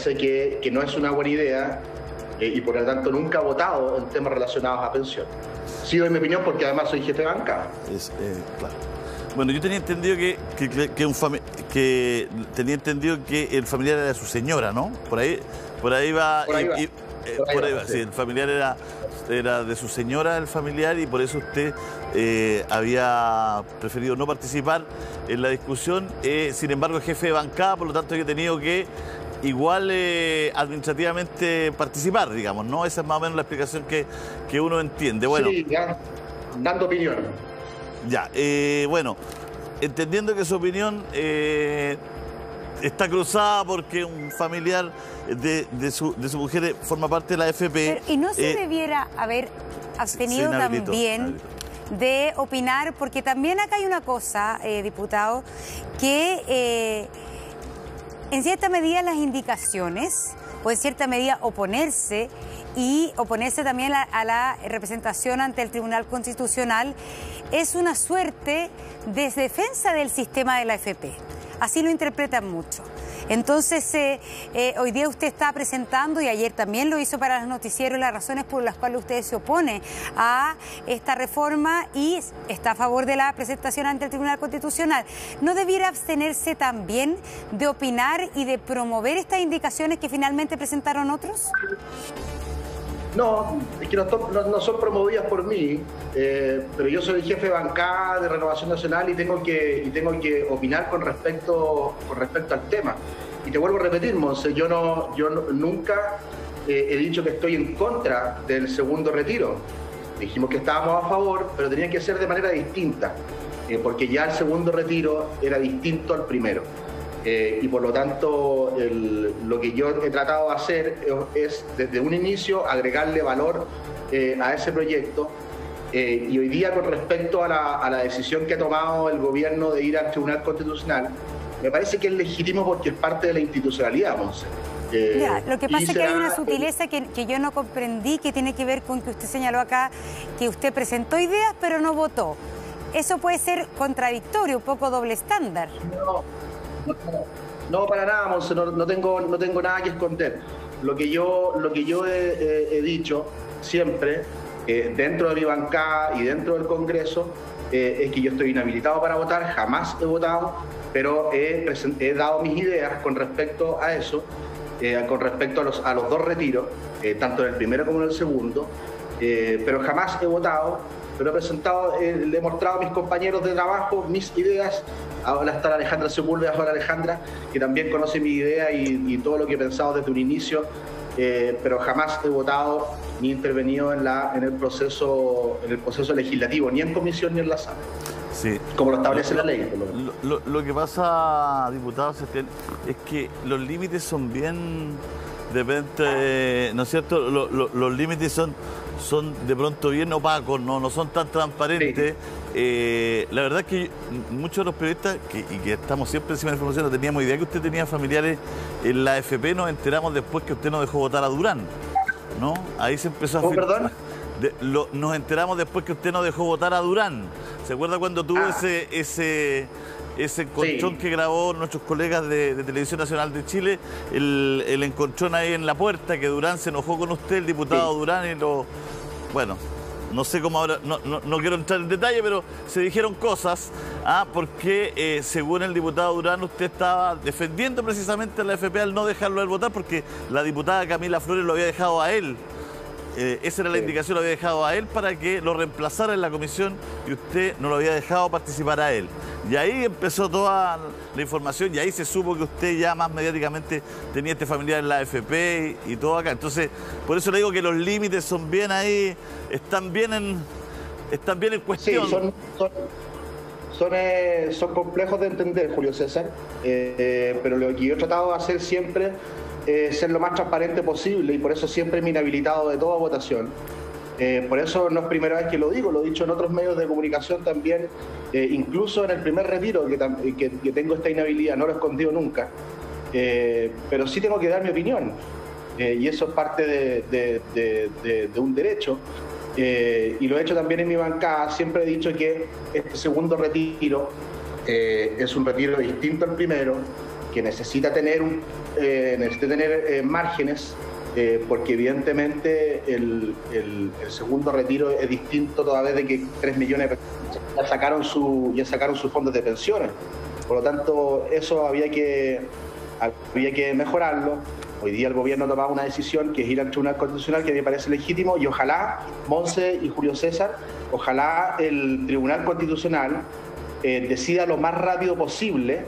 que no es una buena idea y por lo tanto nunca he votado en temas relacionados a pensión. Sí doy mi opinión porque además soy jefe de bancada. Claro. Bueno, yo tenía entendido que el familiar era de su señora, ¿no? Por ahí va. Sí, el familiar era de su señora, el familiar, y por eso usted había preferido no participar en la discusión. Sin embargo, el jefe de bancada, por lo tanto, había tenido que igual administrativamente participar, digamos, ¿no? Esa es más o menos la explicación que uno entiende. Bueno, sí, ya, dando opinión. Ya, bueno, entendiendo que su opinión está cruzada porque un familiar de su mujer forma parte de la AFP. Pero, ¿y no se debiera haber abstenido también de opinar? Porque también acá hay una cosa, diputado, que en cierta medida las indicaciones, o en cierta medida oponerse, y oponerse también a la representación ante el Tribunal Constitucional, es una suerte de defensa del sistema de la AFP. Así lo interpretan mucho. Entonces, hoy día usted está presentando, y ayer también lo hizo para los noticieros, las razones por las cuales usted se opone a esta reforma y está a favor de la presentación ante el Tribunal Constitucional. ¿No debiera abstenerse también de opinar y de promover estas indicaciones que finalmente presentaron otros? No, es que no son promovidas por mí, pero yo soy el jefe de bancada de Renovación Nacional y tengo que opinar con respecto al tema. Y te vuelvo a repetir, Monse, yo nunca he dicho que estoy en contra del segundo retiro. Dijimos que estábamos a favor, pero tenía que ser de manera distinta, porque ya el segundo retiro era distinto al primero. Y por lo tanto lo que yo he tratado de hacer es desde un inicio agregarle valor a ese proyecto y hoy día con respecto a la decisión que ha tomado el gobierno de ir al Tribunal Constitucional me parece que es legítimo porque es parte de la institucionalidad, Monse. Ya, lo que pasa es que hay una sutileza que yo no comprendí, que tiene que ver con que usted señaló acá que usted presentó ideas pero no votó. Eso puede ser contradictorio, un poco doble estándar. No, para nada, Monse, no tengo nada que esconder. Lo que yo he dicho siempre, dentro de mi bancada y dentro del Congreso, es que yo estoy inhabilitado para votar, jamás he votado, pero he dado mis ideas con respecto a eso, con respecto a los dos retiros, tanto en el primero como en el segundo, pero jamás he votado, pero le he mostrado a mis compañeros de trabajo mis ideas. Ahora está Alejandra Sepúlveda, ahora Alejandra, que también conoce mi idea y todo lo que he pensado desde un inicio, pero jamás he votado ni intervenido en el proceso legislativo, ni en comisión ni en la sala. Sí. Como lo establece la ley. Lo que pasa, diputado Sebastián, es que los límites son bien, de repente, ¿no es cierto? Los límites son de pronto bien opacos, no son tan transparentes. Sí. La verdad es que muchos de los periodistas, y que estamos siempre encima de la información, no teníamos idea que usted tenía familiares en la AFP, nos enteramos después que usted no dejó votar a Durán, ¿no? Ahí se empezó a... ¿Perdón? Nos enteramos después que usted no dejó votar a Durán. ¿Se acuerda cuando tuvo ese encontrón que grabó nuestros colegas de Televisión Nacional de Chile? El encontrón ahí en la puerta, que Durán se enojó con usted, el diputado Durán, y bueno, no sé cómo ahora, no quiero entrar en detalle, pero se dijeron cosas, porque según el diputado Durán, usted estaba defendiendo precisamente a la AFP al no dejarlo votar, porque la diputada Camila Flores lo había dejado a él. Esa era la indicación, lo había dejado a él para que lo reemplazara en la comisión y usted no lo había dejado participar a él. Y ahí empezó toda la información y ahí se supo que usted ya más mediáticamente tenía este familiar en la AFP y todo acá. Entonces, por eso le digo que los límites son bien ahí, están bien en cuestión. Sí, son complejos de entender, Julio César, pero lo que yo he tratado de hacer siempre ser lo más transparente posible y por eso siempre me he inhabilitado de toda votación. Por eso no es primera vez que lo digo, lo he dicho en otros medios de comunicación también, incluso en el primer retiro que tengo esta inhabilidad, no lo he escondido nunca, pero sí tengo que dar mi opinión y eso es parte de un derecho. Y lo he hecho también en mi bancada, siempre he dicho que este segundo retiro es un retiro distinto al primero, que necesita tener necesité tener márgenes, porque evidentemente el segundo retiro es distinto toda vez de que 3 millones de personas ya sacaron sus fondos de pensiones. Por lo tanto, eso había que mejorarlo. Hoy día el gobierno ha tomado una decisión que es ir al Tribunal Constitucional, que me parece legítimo, y ojalá, Monse y Julio César, ojalá el Tribunal Constitucional decida lo más rápido posible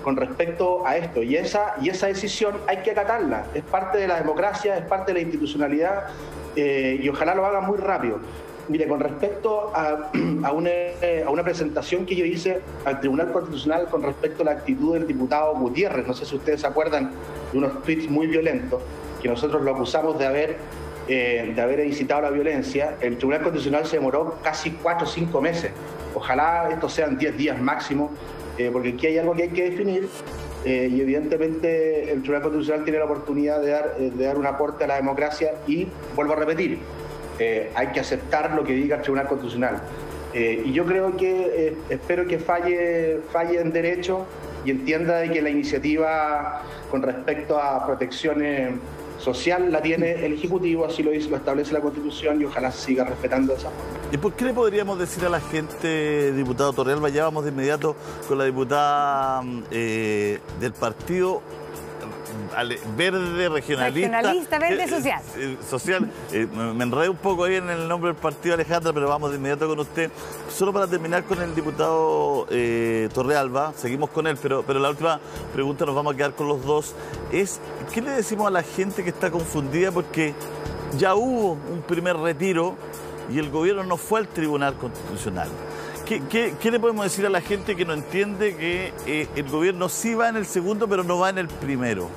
con respecto a esto. Y esa decisión hay que acatarla. Es parte de la democracia, es parte de la institucionalidad, y ojalá lo hagan muy rápido. Mire, con respecto a una presentación que yo hice al Tribunal Constitucional con respecto a la actitud del diputado Gutiérrez, no sé si ustedes se acuerdan de unos tweets muy violentos, que nosotros lo acusamos de haber incitado a la violencia. El Tribunal Constitucional se demoró casi 4 o 5 meses. Ojalá estos sean 10 días máximo, porque aquí hay algo que hay que definir, y evidentemente el Tribunal Constitucional tiene la oportunidad de dar un aporte a la democracia, y vuelvo a repetir, hay que aceptar lo que diga el Tribunal Constitucional. Y yo creo que, espero que falle en derecho y entienda de que la iniciativa con respecto a protección social la tiene el Ejecutivo, así lo establece la Constitución, y ojalá se siga respetando esa forma. ¿Y por qué le podríamos decir a la gente, diputado Torrealba? Ya vamos de inmediato con la diputada del partido Verde Regionalista, Verde Social. Me enredé un poco ahí en el nombre del partido, Alejandra, pero vamos de inmediato con usted. Solo para terminar con el diputado Torrealba, seguimos con él, pero la última pregunta, nos vamos a quedar con los dos, es ¿qué le decimos a la gente que está confundida? Porque ya hubo un primer retiro y el gobierno no fue al Tribunal Constitucional. ¿Qué le podemos decir a la gente que no entiende que el gobierno sí va en el segundo, pero no va en el primero?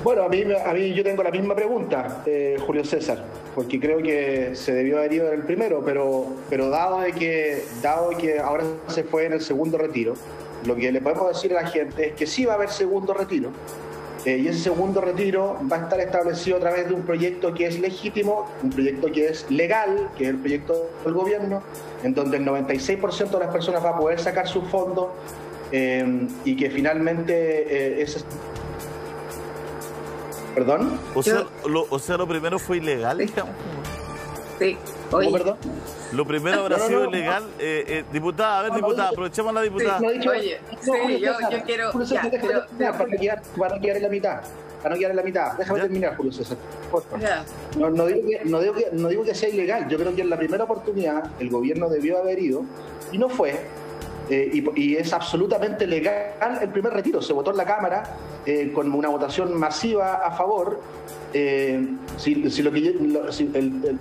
Bueno, a mí yo tengo la misma pregunta, Julio César, porque creo que se debió haber ido en el primero, pero dado que ahora se fue en el segundo retiro, lo que le podemos decir a la gente es que sí va a haber segundo retiro, y ese segundo retiro va a estar establecido a través de un proyecto que es legítimo, un proyecto que es legal, que es el proyecto del gobierno, en donde el 96% de las personas va a poder sacar sus fondos, y que finalmente ¿Perdón? O sea, lo primero fue ilegal, digamos. Sí. ¿Cómo, perdón? Lo primero habrá sido ilegal. Diputada, a ver, diputada, aprovechemos la diputada. Oye, sí, yo quiero... Para no quedar en la mitad. Déjame terminar, Julio César. No digo que sea ilegal. Yo creo que en la primera oportunidad el gobierno debió haber ido y no fue. Y es absolutamente legal el primer retiro. Se votó en la Cámara con una votación masiva a favor.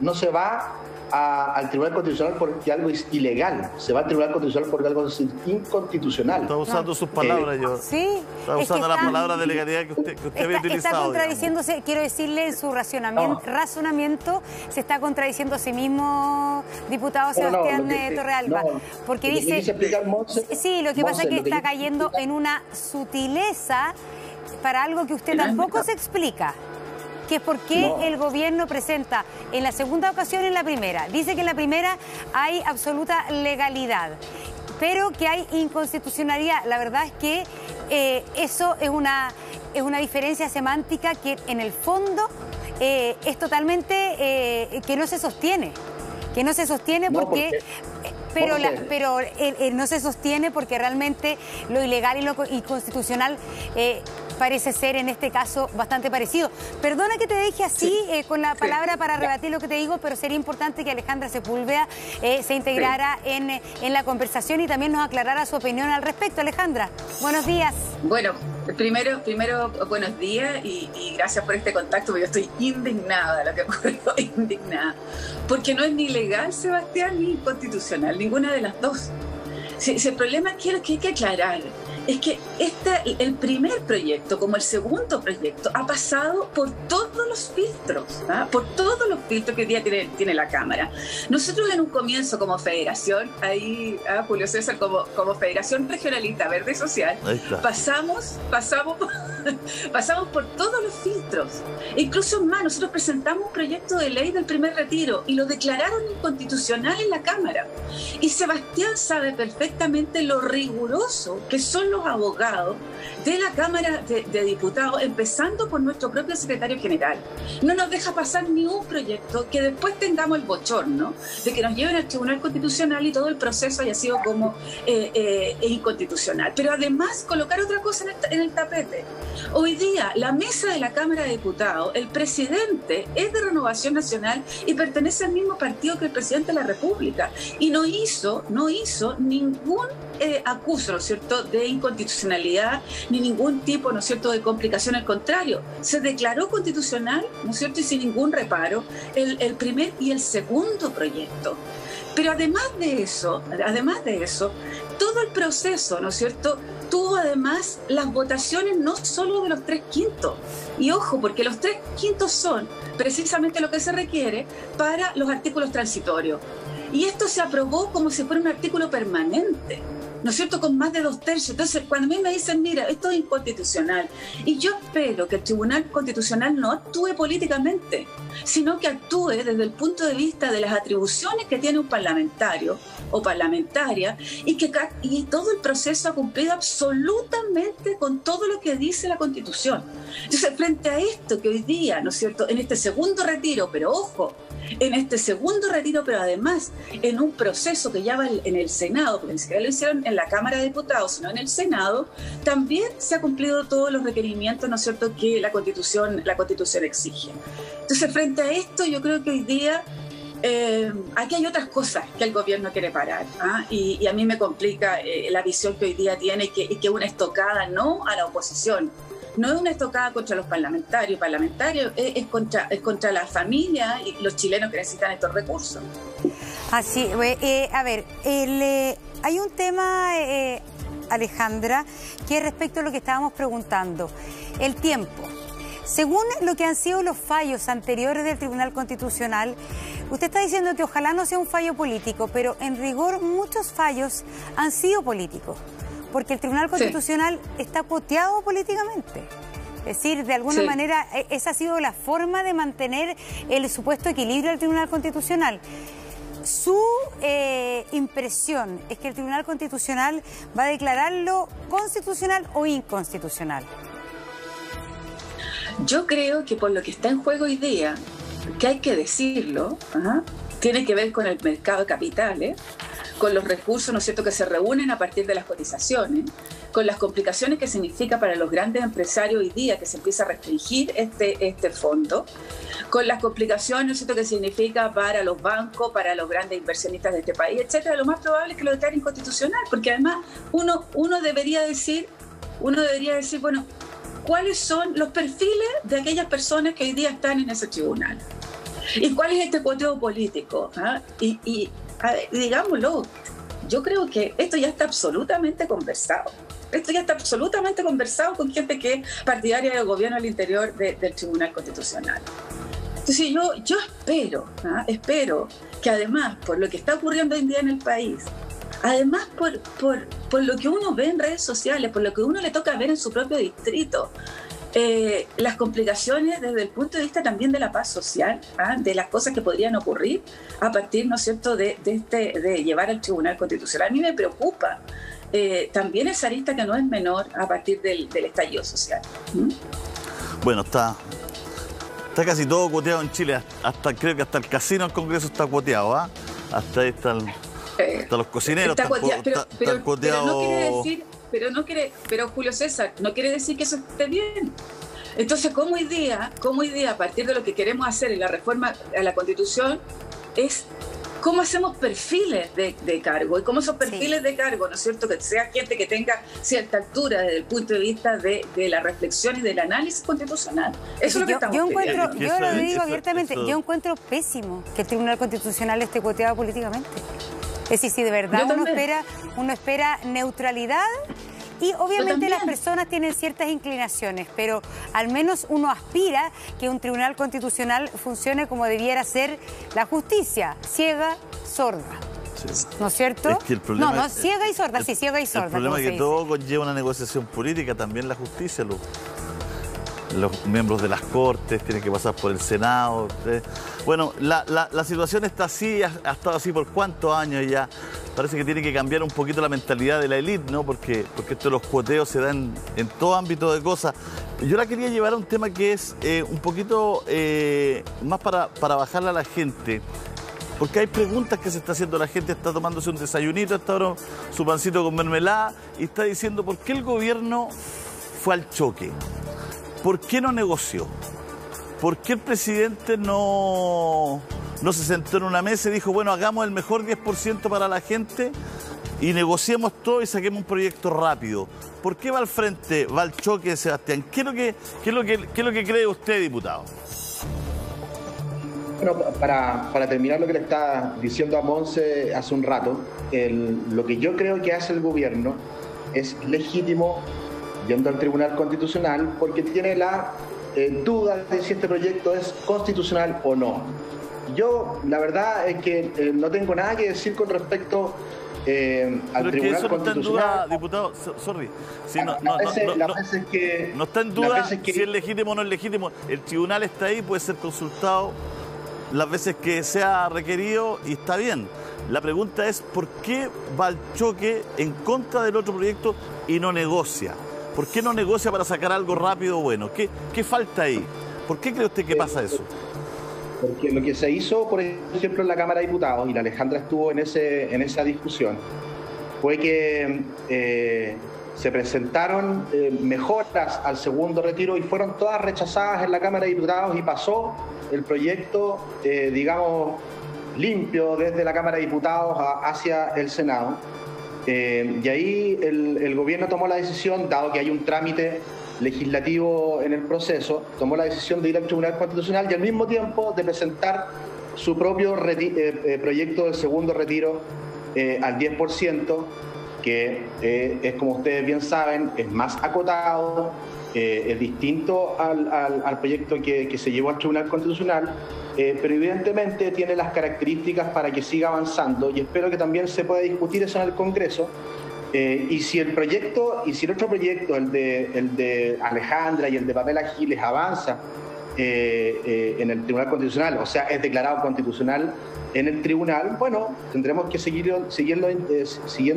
No se va al Tribunal Constitucional porque algo es ilegal, se va al Tribunal Constitucional porque algo es inconstitucional. Está usando sus palabras, yo. Sí. Está usando las palabras de legalidad que usted había utilizado. Está contradiciéndose, digamos. Quiero decirle, en su razonamiento, se está contradiciendo a sí mismo, diputado Sebastián Torrealba. Porque dice... Sí, lo que pasa es que está cayendo en una sutileza para algo que usted tampoco se explica. Que es por qué el gobierno presenta en la segunda ocasión y en la primera. Dice que en la primera hay absoluta legalidad, pero que hay inconstitucionalidad. La verdad es que eso es una diferencia semántica que en el fondo es totalmente que no se sostiene. Que no se sostiene porque... Pero no se sostiene porque realmente lo ilegal y lo inconstitucional parece ser en este caso bastante parecido. Perdona que te deje así con la palabra para rebatir lo que te digo, pero sería importante que Alejandra Sepúlveda se integrara en la conversación y también nos aclarara su opinión al respecto. Alejandra, buenos días. Bueno, primero buenos días y gracias por este contacto, porque yo estoy indignada de lo que ocurrió, indignada. Porque no es ni legal, Sebastián, ni inconstitucional, ninguna de las dos. Si el problema es que lo que hay que aclarar es que el primer proyecto, como el segundo proyecto, ha pasado por todos los filtros, por todos los filtros que hoy día tiene la Cámara. Nosotros en un comienzo como federación, ahí Julio César, como Federación Regionalista Verde Social, pasamos Pasamos por todos los filtros. Incluso más, nosotros presentamos un proyecto de ley del primer retiro y lo declararon inconstitucional en la Cámara. Y Sebastián sabe perfectamente lo riguroso que son los abogados de la Cámara de Diputados, empezando por nuestro propio secretario general. No nos deja pasar ni un proyecto que después tengamos el bochorno de que nos lleven al Tribunal Constitucional y todo el proceso haya sido como inconstitucional. Pero además colocar otra cosa en el tapete. Hoy día la mesa de la Cámara de Diputados, el presidente es de Renovación Nacional y pertenece al mismo partido que el presidente de la República y no hizo ningún acuso, ¿no es cierto?, de inconstitucionalidad ni ningún tipo, ¿no es cierto?, de complicación. Al contrario, se declaró constitucional, ¿no es cierto?, y sin ningún reparo el primer y el segundo proyecto. Pero además de eso, todo el proceso, ¿no es cierto?, tuvo además las votaciones no solo de los 3/5. Y ojo, porque los 3/5 son precisamente lo que se requiere para los artículos transitorios. Y esto se aprobó como si fuera un artículo permanente, ¿no es cierto?, con más de 2/3. Entonces, cuando a mí me dicen, mira, esto es inconstitucional, y yo espero que el Tribunal Constitucional no actúe políticamente, sino que actúe desde el punto de vista de las atribuciones que tiene un parlamentario o parlamentaria, y todo el proceso ha cumplido absolutamente con todo lo que dice la Constitución. Entonces, frente a esto que hoy día, ¿no es cierto?, en este segundo retiro, pero ojo, en este segundo retiro, pero además en un proceso que ya va en el Senado, porque ni siquiera lo hicieron en la Cámara de Diputados, sino en el Senado, también se ha cumplido todos los requerimientos, ¿no es cierto?, que la Constitución exige. Entonces, frente a esto, yo creo que hoy día aquí hay otras cosas que el gobierno quiere parar, ¿ah? Y a mí me complica la visión que hoy día tiene, y que una estocada no a la oposición. No es una estocada contra los parlamentarios, es contra la familia y los chilenos que necesitan estos recursos. Así, a ver, hay un tema, Alejandra, que es respecto a lo que estábamos preguntando, el tiempo. Según lo que han sido los fallos anteriores del Tribunal Constitucional, usted está diciendo que ojalá no sea un fallo político, pero en rigor muchos fallos han sido políticos, porque el Tribunal Constitucional está coteado políticamente. Es decir, de alguna manera, esa ha sido la forma de mantener el supuesto equilibrio del Tribunal Constitucional. ¿Su impresión es que el Tribunal Constitucional va a declararlo constitucional o inconstitucional? Yo creo que por lo que está en juego hoy día, que hay que decirlo, tiene que ver con el mercado de capitales, con los recursos, ¿no es cierto?, que se reúnen a partir de las cotizaciones, con las complicaciones que significa para los grandes empresarios hoy día que se empieza a restringir este fondo, con las complicaciones, ¿no es cierto?, que significa para los bancos, para los grandes inversionistas de este país, etcétera. Lo más probable es que lo declaren inconstitucional, porque además uno debería decir, bueno, ¿cuáles son los perfiles de aquellas personas que hoy día están en ese tribunal? ¿Y cuál es este cuoteo político? Y digámoslo, yo creo que esto ya está absolutamente conversado. Esto ya está absolutamente conversado con gente que es partidaria del gobierno al interior del Tribunal Constitucional. Entonces yo espero que además, por lo que está ocurriendo hoy en día en el país, además por lo que uno ve en redes sociales, por lo que uno le toca ver en su propio distrito, las complicaciones desde el punto de vista también de la paz social, de las cosas que podrían ocurrir a partir, ¿no es cierto?, de llevar al Tribunal Constitucional. A mí me preocupa también esa arista que no es menor a partir del estallido social. Bueno, está casi todo cuoteado en Chile, creo que hasta el casino del Congreso está cuoteado, hasta ahí están los cocineros, está cuoteado. Pero no quiere decir, pero Julio César, no quiere decir que eso esté bien. Entonces, ¿cómo hoy día, a partir de lo que queremos hacer en la reforma a la Constitución, es cómo hacemos perfiles de cargo? Y cómo esos perfiles de cargo, ¿no es cierto?, que sea gente que tenga cierta altura desde el punto de vista de la reflexión y del análisis constitucional. Eso es lo que estamos pidiendo. Yo lo digo abiertamente, yo encuentro pésimo que el Tribunal Constitucional esté cuoteado políticamente. Es decir, si de verdad uno espera neutralidad, y obviamente las personas tienen ciertas inclinaciones, pero al menos uno aspira que un Tribunal Constitucional funcione como debiera ser la justicia, ciega, sorda. Sí. ¿No es cierto? Es que el problema no, ciega y sorda, ciega y sorda. El problema es que todo conlleva una negociación política, también la justicia, los miembros de las Cortes, tienen que pasar por el Senado. Bueno, la situación está así, ha estado así por cuántos años ya. Parece que tiene que cambiar un poquito la mentalidad de la élite, ¿no? Porque esto de los cuoteos se dan en todo ámbito de cosas. Yo la quería llevar a un tema que es un poquito más para bajarle a la gente. Porque hay preguntas que se está haciendo, la gente está tomándose un desayunito, está ahora su pancito con mermelada y está diciendo ¿por qué el gobierno fue al choque? ¿Por qué no negoció? ¿Por qué el presidente no se sentó en una mesa y dijo, bueno, hagamos el mejor 10% para la gente y negociemos todo y saquemos un proyecto rápido? ¿Por qué va al frente, va al choque, Sebastián? ¿Qué es lo que cree usted, diputado? Bueno, para terminar lo que le estaba diciendo a Monse hace un rato, lo que yo creo que hace el gobierno es legítimo yendo al Tribunal Constitucional porque tiene la duda de si este proyecto es constitucional o no. Yo, la verdad es que no tengo nada que decir con respecto al Tribunal Constitucional. No está en duda, diputado, sorry. Sí, no está en duda si es legítimo o no es legítimo. El tribunal está ahí, puede ser consultado las veces que sea requerido y está bien. La pregunta es ¿por qué va al choque en contra del otro proyecto y no negocia? ¿Por qué no negocia para sacar algo rápido o bueno? ¿Qué falta ahí? ¿Por qué cree usted que pasa eso? Porque lo que se hizo, por ejemplo, en la Cámara de Diputados, y la Alejandra estuvo en esa discusión, fue que se presentaron mejoras al segundo retiro y fueron todas rechazadas en la Cámara de Diputados y pasó el proyecto, digamos, limpio desde la Cámara de Diputados hacia el Senado. Y ahí el gobierno tomó la decisión, dado que hay un trámite legislativo en el proceso, tomó la decisión de ir al Tribunal Constitucional y al mismo tiempo de presentar su propio proyecto del segundo retiro al 10%, que es, como ustedes bien saben, es más acotado, es distinto al proyecto que se llevó al Tribunal Constitucional, pero evidentemente tiene las características para que siga avanzando y espero que también se pueda discutir eso en el Congreso. Y si el otro proyecto, el de Alejandra y el de Pamela Giles, avanza en el Tribunal Constitucional, o sea, es declarado constitucional en el tribunal, bueno, tendremos que siguiendo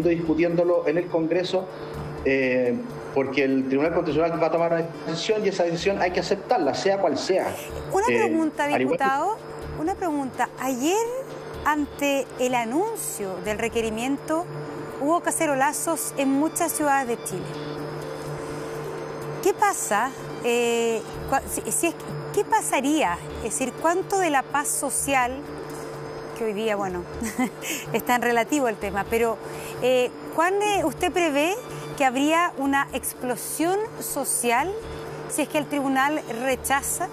discutiéndolo en el Congreso, porque el Tribunal Constitucional va a tomar una decisión y esa decisión hay que aceptarla, sea cual sea. Una pregunta, diputado, una pregunta. Ayer, ante el anuncio del requerimiento, hubo cacerolazos en muchas ciudades de Chile. ¿Qué pasa? ¿Qué pasaría? Es decir, ¿cuánto de la paz social, que hoy día, bueno, es tan relativo el tema, pero ¿cuándo usted prevé que habría una explosión social si es que el tribunal rechaza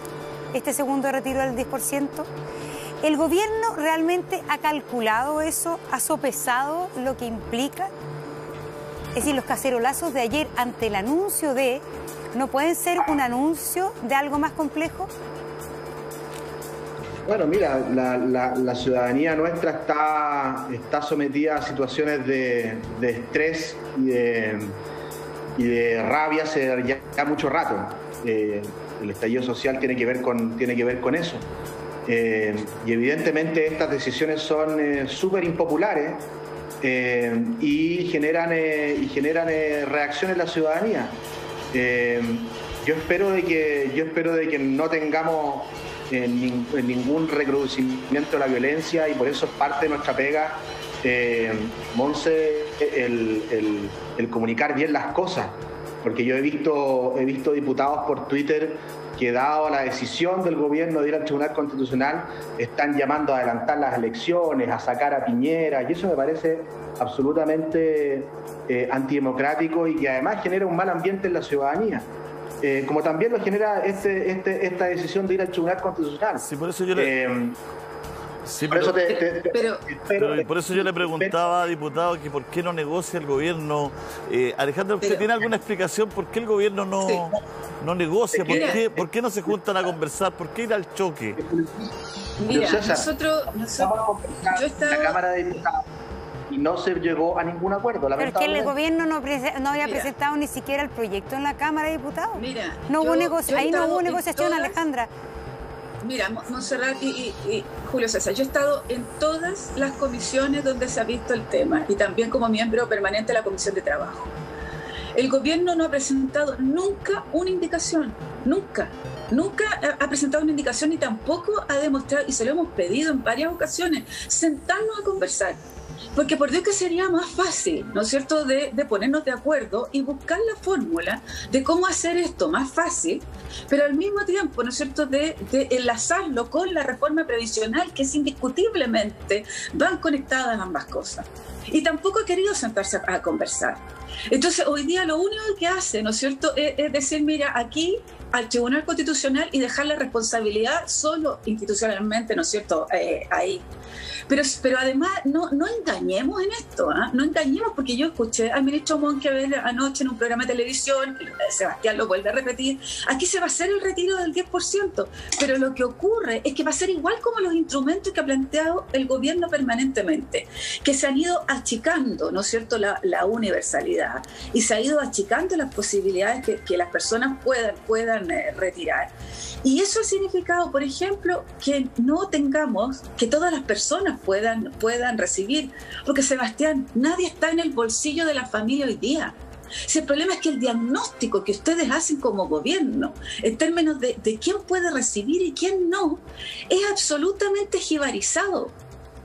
este segundo retiro del 10%? ¿El gobierno realmente ha calculado eso? ¿Ha sopesado lo que implica? Es decir, los cacerolazos de ayer ante el anuncio ¿no pueden ser un anuncio de algo más complejo? Bueno, mira, la ciudadanía nuestra está sometida a situaciones de estrés y de rabia hace ya mucho rato. El estallido social tiene que ver con eso. Y evidentemente estas decisiones son súper impopulares y generan reacciones en la ciudadanía. Yo espero de que no tengamos ningún recrudecimiento de la violencia y por eso es parte de nuestra pega, Monse, el comunicar bien las cosas, porque yo he visto diputados por Twitter que, dado la decisión del gobierno de ir al Tribunal Constitucional, están llamando a adelantar las elecciones, a sacar a Piñera, y eso me parece absolutamente antidemocrático y que además genera un mal ambiente en la ciudadanía. Como también lo genera esta decisión de ir al Tribunal Constitucional. Sí, por eso yo por eso yo le preguntaba, diputado, que por qué no negocia el gobierno. Alejandra, ¿usted tiene alguna explicación por qué el gobierno no negocia? ¿Por qué no se juntan a conversar? ¿Por qué ir al choque? Mira, nosotros yo estaba... La Cámara de Diputados y no se llegó a ningún acuerdo. Pero es que el gobierno no había presentado ni siquiera el proyecto en la Cámara de Diputados. Mira, no hubo ahí no hubo negociación, Alejandra. Mira, Montserrat y Julio César, yo he estado en todas las comisiones donde se ha visto el tema y también como miembro permanente de la Comisión de Trabajo. El gobierno no ha presentado nunca una indicación, nunca ha presentado una indicación y tampoco ha demostrado, y se lo hemos pedido en varias ocasiones, sentarnos a conversar. Porque por Dios que sería más fácil, ¿no es cierto?, de ponernos de acuerdo y buscar la fórmula de cómo hacer esto más fácil, pero al mismo tiempo, ¿no es cierto?, de enlazarlo con la reforma previsional, que es indiscutiblemente van conectadas ambas cosas. Y tampoco ha querido sentarse a conversar. Entonces, hoy día lo único que hace, ¿no es cierto?, es decir, mira, aquí al Tribunal Constitucional y dejar la responsabilidad solo institucionalmente, ¿no es cierto?, ahí. Pero además no engañemos en esto, ¿eh? No engañemos, porque yo escuché al ministro Monkeberg anoche en un programa de televisión, Sebastián lo vuelve a repetir, aquí se va a hacer el retiro del 10%, pero lo que ocurre es que va a ser igual como los instrumentos que ha planteado el gobierno permanentemente, que se han ido achicando, ¿no es cierto?, la universalidad, y se ha ido achicando las posibilidades que las personas puedan retirar. Y eso ha significado, por ejemplo, que no tengamos, que todas las personas puedan recibir. Porque, Sebastián, nadie está en el bolsillo de la familia hoy día. Si el problema es que el diagnóstico que ustedes hacen como gobierno, en términos de quién puede recibir y quién no, es absolutamente jibarizado.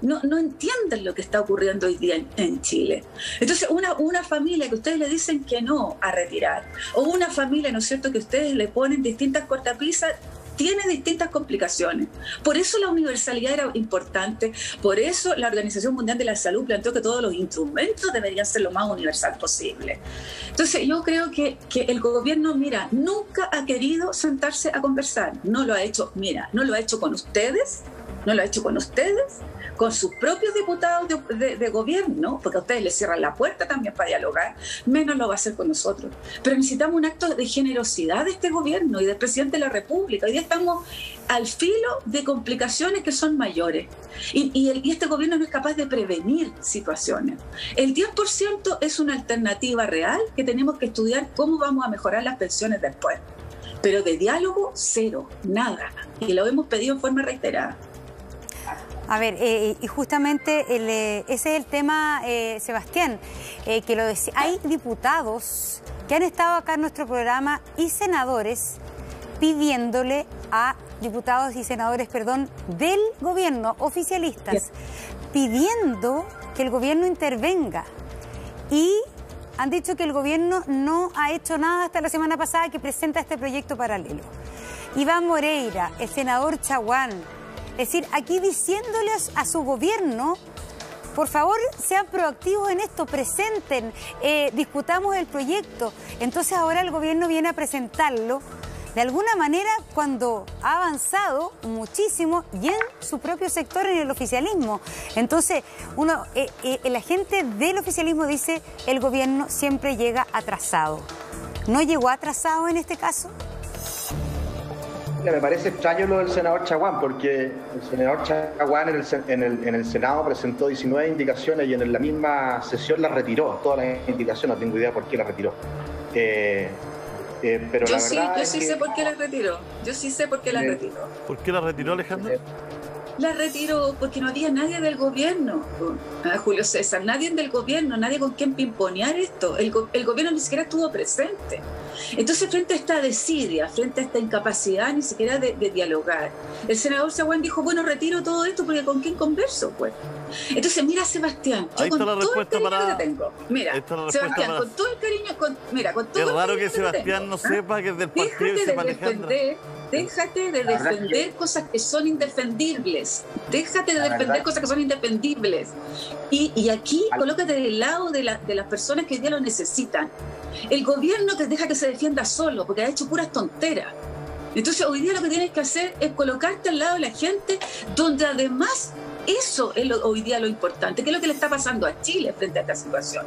No entienden lo que está ocurriendo hoy día en Chile. Entonces, una familia que ustedes le dicen que no a retirar, o una familia, ¿no es cierto?, que ustedes le ponen distintas cortapisas, tiene distintas complicaciones. Por eso la universalidad era importante, por eso la Organización Mundial de la Salud planteó que todos los instrumentos deberían ser lo más universal posible. Entonces yo creo que el gobierno, mira, nunca ha querido sentarse a conversar. No lo ha hecho, mira, no lo ha hecho con ustedes, con sus propios diputados de gobierno, porque a ustedes les cierran la puerta también para dialogar, menos lo va a hacer con nosotros. Pero necesitamos un acto de generosidad de este gobierno y del presidente de la República. Hoy día estamos al filo de complicaciones que son mayores. Y este gobierno no es capaz de prevenir situaciones. El 10% es una alternativa real que tenemos que estudiar cómo vamos a mejorar las pensiones después. Pero de diálogo, cero, nada. Y lo hemos pedido en forma reiterada. A ver, y justamente ese es el tema, Sebastián, que lo decía. Hay diputados que han estado acá en nuestro programa y senadores pidiéndole a diputados y senadores, del gobierno, oficialistas, pidiendo que el gobierno intervenga. Y han dicho que el gobierno no ha hecho nada hasta la semana pasada que presenta este proyecto paralelo. Iván Moreira, el senador Chaguán, es decir, aquí diciéndoles a su gobierno, por favor, sean proactivos en esto, presenten, discutamos el proyecto. Entonces ahora el gobierno viene a presentarlo de alguna manera cuando ha avanzado muchísimo y en su propio sector, en el oficialismo. Entonces, la gente del oficialismo dice, el gobierno siempre llega atrasado. ¿No llegó atrasado en este caso? Me parece extraño lo del senador Chaguán, porque el senador Chaguán en el Senado presentó 19 indicaciones y en la misma sesión las retiró, todas las indicaciones, no tengo idea por qué las retiró. Pero yo sí sé por qué las retiró. Yo sí sé por qué las retiró. ¿Por qué las retiró, Alejandro? La retiró porque no había nadie del gobierno, Julio César, nadie del gobierno, nadie con quien pimponear esto. El gobierno ni siquiera estuvo presente. Entonces, frente a esta desidia, frente a esta incapacidad ni siquiera de dialogar, el senador Chaguán dijo, bueno, retiro todo esto porque ¿con quién converso? Pues. Entonces, mira, Sebastián, yo con todo el cariño que te tengo, mira, Sebastián, con todo el cariño, con todo el cariño. Es raro que Sebastián no sepa que es del partido y sepa Alejandra. Déjate de defender cosas que son indefendibles. Déjate de defender cosas que son indefendibles. Y aquí colócate del lado de las personas que hoy día lo necesitan. El gobierno te deja que se defienda solo porque ha hecho puras tonteras. Entonces hoy día lo que tienes que hacer es colocarte al lado de la gente, donde además eso es hoy día lo importante, que es lo que le está pasando a Chile frente a esta situación.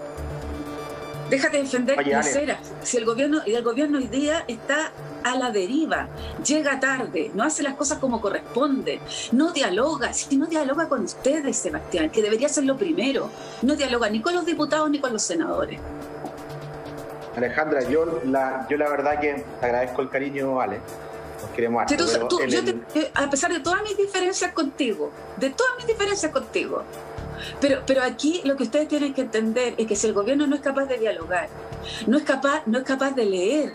Déjate defender leceras. Si el gobierno hoy día está a la deriva, llega tarde, no hace las cosas como corresponde, no dialoga, si no dialoga con ustedes, Sebastián, que debería ser lo primero, no dialoga ni con los diputados ni con los senadores. Alejandra, yo la verdad que te agradezco el cariño, Ale. Nos queremos harto, a pesar de todas mis diferencias contigo, pero aquí lo que ustedes tienen que entender es que si el gobierno no es capaz de dialogar, no es capaz de leer,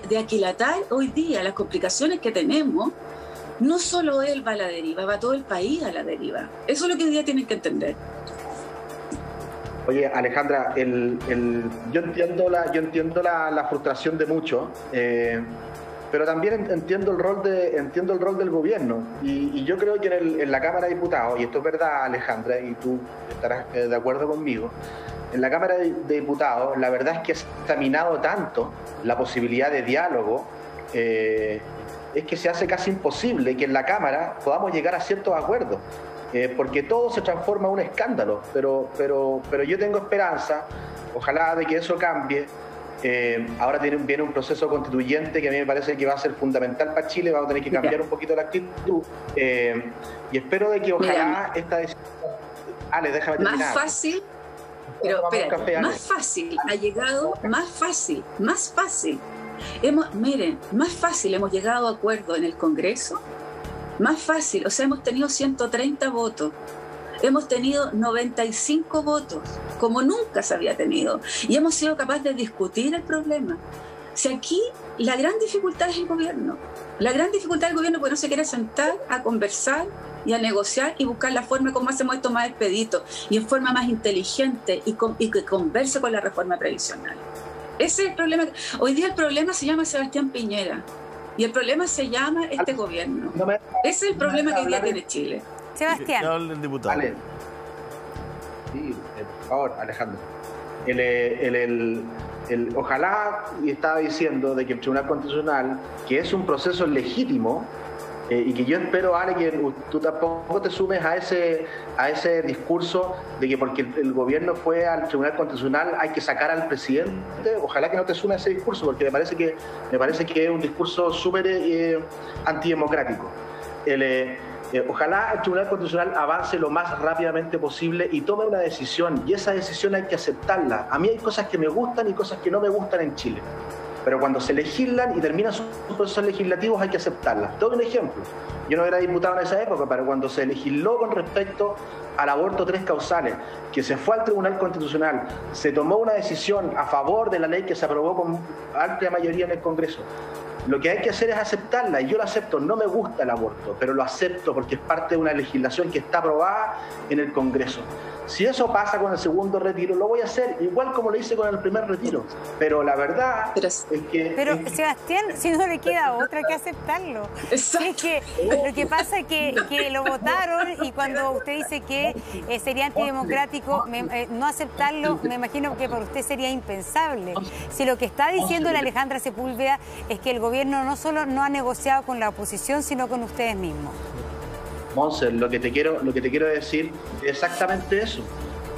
de aquilatar hoy día las complicaciones que tenemos, no solo él va a la deriva, va todo el país a la deriva. Eso es lo que hoy día tienen que entender. Oye, Alejandra, yo entiendo la frustración de muchos, pero también entiendo el rol del gobierno, y yo creo que en la Cámara de Diputados, y esto es verdad, Alejandra, y tú estarás de acuerdo conmigo, en la Cámara de Diputados la verdad es que se ha examinado tanto la posibilidad de diálogo, es que se hace casi imposible que en la Cámara podamos llegar a ciertos acuerdos, porque todo se transforma en un escándalo, pero yo tengo esperanza, ojalá de que eso cambie. Ahora viene un proceso constituyente que a mí me parece que va a ser fundamental para Chile, vamos a tener que cambiar un poquito la actitud, y espero de que ojalá esta decisión... Ale, déjame terminar. Más fácil, pero espérate, más fácil ha llegado, más fácil. Más fácil hemos llegado a acuerdo en el Congreso, más fácil, o sea, hemos tenido 130 votos. Hemos tenido 95 votos, como nunca se había tenido, y hemos sido capaces de discutir el problema. Si aquí la gran dificultad es el gobierno, porque no se quiere sentar a conversar y a negociar y buscar la forma como hacemos esto más expedito y en forma más inteligente y que converse con la reforma previsional. Ese es el problema. Hoy día el problema se llama Sebastián Piñera y el problema se llama este gobierno. Ese es el problema que hoy día tiene Chile. Sebastián. El diputado. Ale. Sí, por favor, Alejandro. Ojalá, y estaba diciendo, de que el Tribunal Constitucional, que es un proceso legítimo, y que yo espero, Ale, que tú tampoco te sumes a ese discurso de que porque el gobierno fue al Tribunal Constitucional hay que sacar al presidente. Ojalá que no te sumes a ese discurso, porque me parece que es un discurso súper antidemocrático. Ojalá el Tribunal Constitucional avance lo más rápidamente posible y tome una decisión, y esa decisión hay que aceptarla. A mí hay cosas que me gustan y cosas que no me gustan en Chile, pero cuando se legislan y terminan sus procesos legislativos hay que aceptarlas. Te doy un ejemplo. Yo no era diputado en esa época, pero cuando se legisló con respecto al aborto 3 causales, que se fue al Tribunal Constitucional, se tomó una decisión a favor de la ley que se aprobó con amplia mayoría en el Congreso. Lo que hay que hacer es aceptarla, y yo lo acepto. No me gusta el aborto, pero lo acepto porque es parte de una legislación que está aprobada en el Congreso. Si eso pasa con el segundo retiro, lo voy a hacer igual como lo hice con el primer retiro. Pero la verdad es que... Pero, Sebastián, si no le queda otra que aceptarlo. Es que lo que pasa es que lo votaron, y cuando usted dice que sería antidemocrático no aceptarlo, me imagino que para usted sería impensable. Si lo que está diciendo la Alejandra Sepúlveda es que el gobierno no solo no ha negociado con la oposición, sino con ustedes mismos. Monse, lo que te quiero decir es exactamente eso.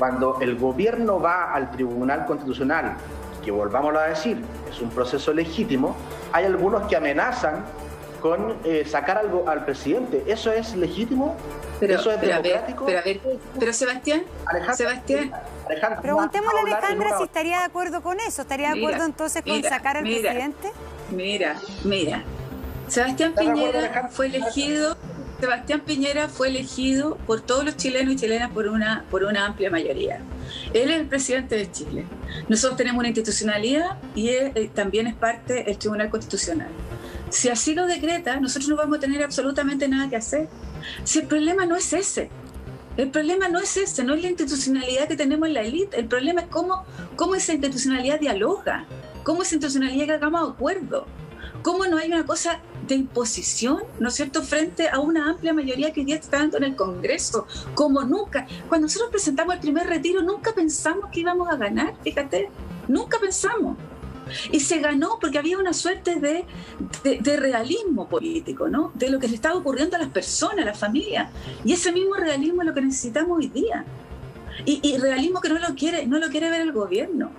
Cuando el gobierno va al Tribunal Constitucional, que volvámoslo a decir, es un proceso legítimo, hay algunos que amenazan con sacar algo al presidente. ¿Eso es legítimo? ¿Eso es democrático? Pero Sebastián, preguntémosle a Alejandra si estaría de acuerdo con eso. ¿Estaría de acuerdo entonces con sacar al presidente? Mira. Sebastián Piñera fue elegido por todos los chilenos y chilenas por una amplia mayoría. Él es el presidente de Chile. Nosotros tenemos una institucionalidad y él también es parte del Tribunal Constitucional. Si así lo decreta, nosotros no vamos a tener absolutamente nada que hacer. Si el problema no es ese. El problema no es ese, no es la institucionalidad que tenemos en la élite. El problema es cómo esa institucionalidad dialoga, cómo esa institucionalidad que hagamos acuerdo, cómo no hay una cosa de imposición, ¿no es cierto?, frente a una amplia mayoría que hoy día está dando en el Congreso, como nunca. Cuando nosotros presentamos el primer retiro, nunca pensamos que íbamos a ganar, fíjate, nunca pensamos. Y se ganó porque había una suerte de realismo político, ¿no?, de lo que le estaba ocurriendo a las personas, a las familias. Y ese mismo realismo es lo que necesitamos hoy día. Y realismo que no lo quiere ver el gobierno.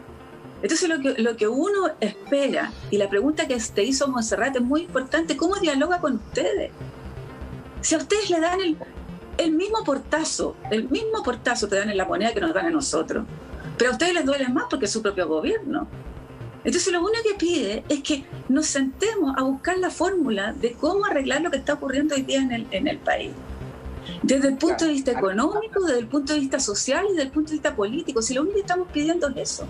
Entonces lo que uno espera, y la pregunta que te hizo Montserrat es muy importante, ¿cómo dialoga con ustedes? Si a ustedes le dan el mismo portazo te dan en la moneda que nos dan a nosotros, pero a ustedes les duele más porque es su propio gobierno. Entonces lo único que pide es que nos sentemos a buscar la fórmula de cómo arreglar lo que está ocurriendo hoy día en el país. Desde el punto de vista económico, desde el punto de vista social y desde el punto de vista político. Si lo único que estamos pidiendo es eso.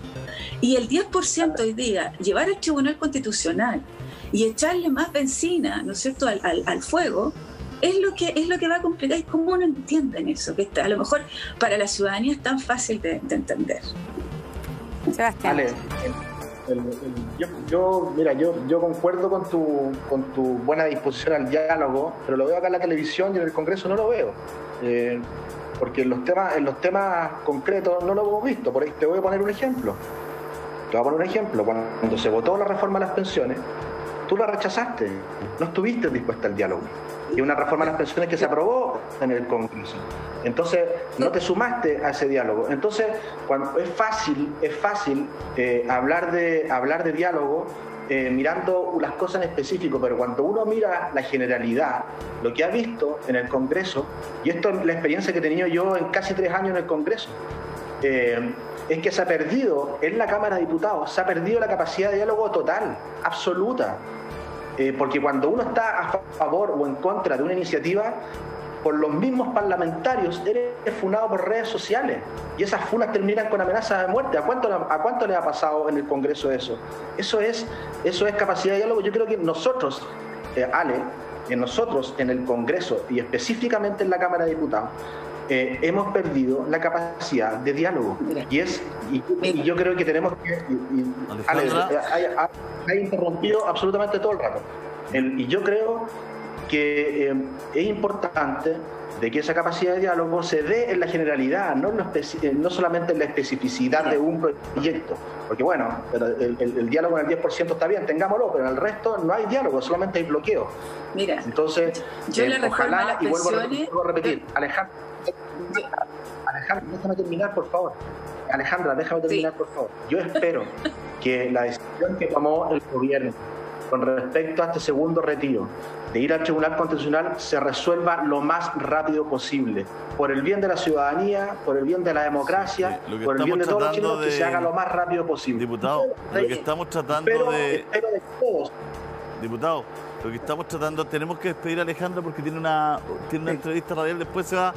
Y el 10% hoy día, llevar al Tribunal Constitucional y echarle más benzina, ¿no es cierto?, al fuego, es lo que va a complicar. ¿Y cómo no entienden eso? Que a lo mejor para la ciudadanía es tan fácil de entender. Sebastián. Ale, yo concuerdo con tu buena disposición al diálogo, pero lo veo acá en la televisión y en el Congreso no lo veo. Porque en los temas concretos no lo hemos visto. Por ahí te voy a poner un ejemplo. Cuando se votó la reforma a las pensiones, tú la rechazaste, no estuviste dispuesta al diálogo. Y una reforma a las pensiones que se aprobó en el Congreso. Entonces, no te sumaste a ese diálogo. Entonces, cuando es fácil hablar de diálogo mirando las cosas en específico, pero cuando uno mira la generalidad, lo que ha visto en el Congreso, y esto es la experiencia que he tenido yo en casi 3 años en el Congreso, es que se ha perdido en la Cámara de Diputados, se ha perdido la capacidad de diálogo total, absoluta. Porque cuando uno está a favor o en contra de una iniciativa, por los mismos parlamentarios eres funado por redes sociales y esas funas terminan con amenazas de muerte. ¿A cuánto le ha pasado en el Congreso eso? Eso es capacidad de diálogo. Yo creo que nosotros, Ale, nosotros en el Congreso y específicamente en la Cámara de Diputados, hemos perdido la capacidad de diálogo. Y yo creo que tenemos que... Ale, ha interrumpido absolutamente todo el rato. Y yo creo que es importante de que esa capacidad de diálogo se dé en la generalidad, no solamente en la especificidad de un proyecto. Porque bueno, el diálogo en el 10% está bien, tengámoslo, pero en el resto no hay diálogo, solamente hay bloqueo. Mira, entonces, yo la reforma a las pensiones... vuelvo a repetir, Alejandra, déjame terminar, por favor. Alejandra, déjame terminar, por favor. Yo espero que la decisión que tomó el gobierno con respecto a este segundo retiro, de ir al Tribunal Constitucional, se resuelva lo más rápido posible. Por el bien de la ciudadanía, por el bien de la democracia, por el bien de todos los chilenos, que se haga lo más rápido posible. Diputado, lo que estamos tratando espero de todos. Diputado, lo que estamos tratando, tenemos que despedir a Alejandra porque tiene una entrevista radial, después se va